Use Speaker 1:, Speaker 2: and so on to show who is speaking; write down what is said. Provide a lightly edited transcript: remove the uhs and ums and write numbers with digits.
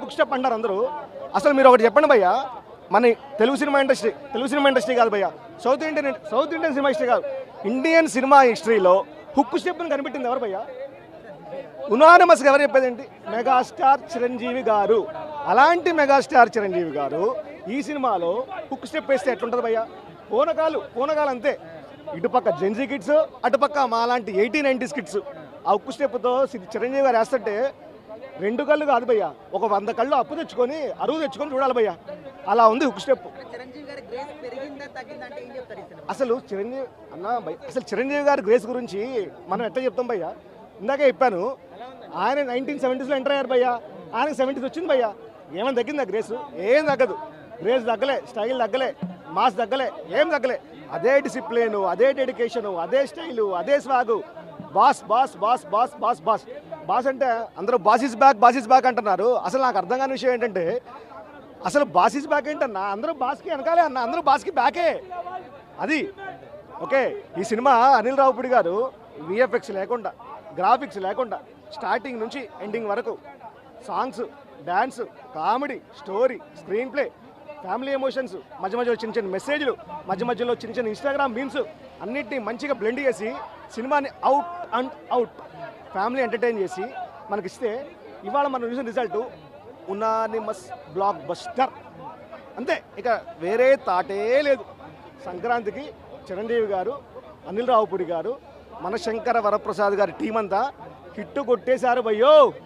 Speaker 1: Book step అంటారు అందరూ. అసలు మీరు ఒకటి చెప్పండి భయ్యా, మన తెలుగు సినిమా ఇండస్ట్రీ కాదు భయ్యా, సౌత్ ఇండియన్ సినిమా హిస్టరీ కాదు, ఇండియన్ సినిమా హిస్టరీలో హుక్ స్టెప్ని కనిపెట్టింది ఎవరు భయ్యా? ఉనానమస్గా ఎవరు చెప్పేదేంటి? మెగాస్టార్ చిరంజీవి గారు. అలాంటి మెగాస్టార్ చిరంజీవి గారు ఈ సినిమాలో హుక్ స్టెప్ వేస్తే ఎట్లుంటుంది భయ్యా? పూనకాలు అంతే. ఇటుపక్క జెన్జీ కిడ్స్, అటుపక్క మా లాంటి 80-90s కిడ్స్. ఆ హుక్ స్టెప్తో చిరంజీవి గారు వేస్తుంటే 2 కళ్ళు కాదు భయ్యా, ఒక 100 కళ్ళు అరువు తెచ్చుకొని చూడాలి భయ్యా. అలా ఉంది హుక్ స్టెప్. అసలు చిరంజీవి గారి గ్రేస్ గురించి మనం ఎట్లా చెప్తాం భయ్యా? ఇందాకే చెప్పాను, ఆయన 1970s ఎంటర్ అయ్యారు భయ్యా, ఆయనకి 70s వచ్చింది భయ్యా. ఏమైనా తగ్గిందా గ్రేస్? ఏం తగ్గదు. గ్రేస్ తగ్గలే, స్టైల్ తగ్గలే, మాస్ తగ్గలే, ఏం తగ్గలే. అదే డిసిప్లిన్, అదే డెడికేషను, అదే స్టైలు, అదే స్వాగు. Boss boss boss boss boss boss boss అంటే అందరూ బాస్ ఈజ్ బ్యాక్ అంటున్నారు. అసలు నాకు అర్థం కాని విషయం ఏంటంటే, అసలు బాస్ ఈజ్ బ్యాక్ ఏంటన్నా? అందరూ బాస్కి వెనకాలే అన్న, అందరూ బాస్కి బ్యాకే. అది ఓకే. ఈ సినిమా అనిల్ రావుపూడి గారు విఎఫ్ఎక్స్ లేకుండా, గ్రాఫిక్స్ లేకుండా, స్టార్టింగ్ నుంచి ఎండింగ్ వరకు songs, dance, comedy, story, screen play, family emotions, మధ్యలో చిన్న మెసేజ్లు, మధ్యలో చిన్న ఇన్స్టాగ్రామ్ మీమ్స్ అన్నిటినీ మంచిగా బ్లెండ్ చేసి సినిమాని అవుట్ ఫ్యామిలీ ఎంటర్టైన్ చేసి మనకిస్తే ఇవాళ మనం చూసిన రిజల్ట్ ఉనానిమస్ బ్లాక్ బస్టర్. అంతే, ఇక వేరే తాటే లేదు. సంక్రాంతికి చిరంజీవి గారు, అనిల్ రావుపూడి గారు, మనశంకర వరప్రసాద్ గారి టీం అంతా హిట్టు కొట్టేశారు భయ్యో.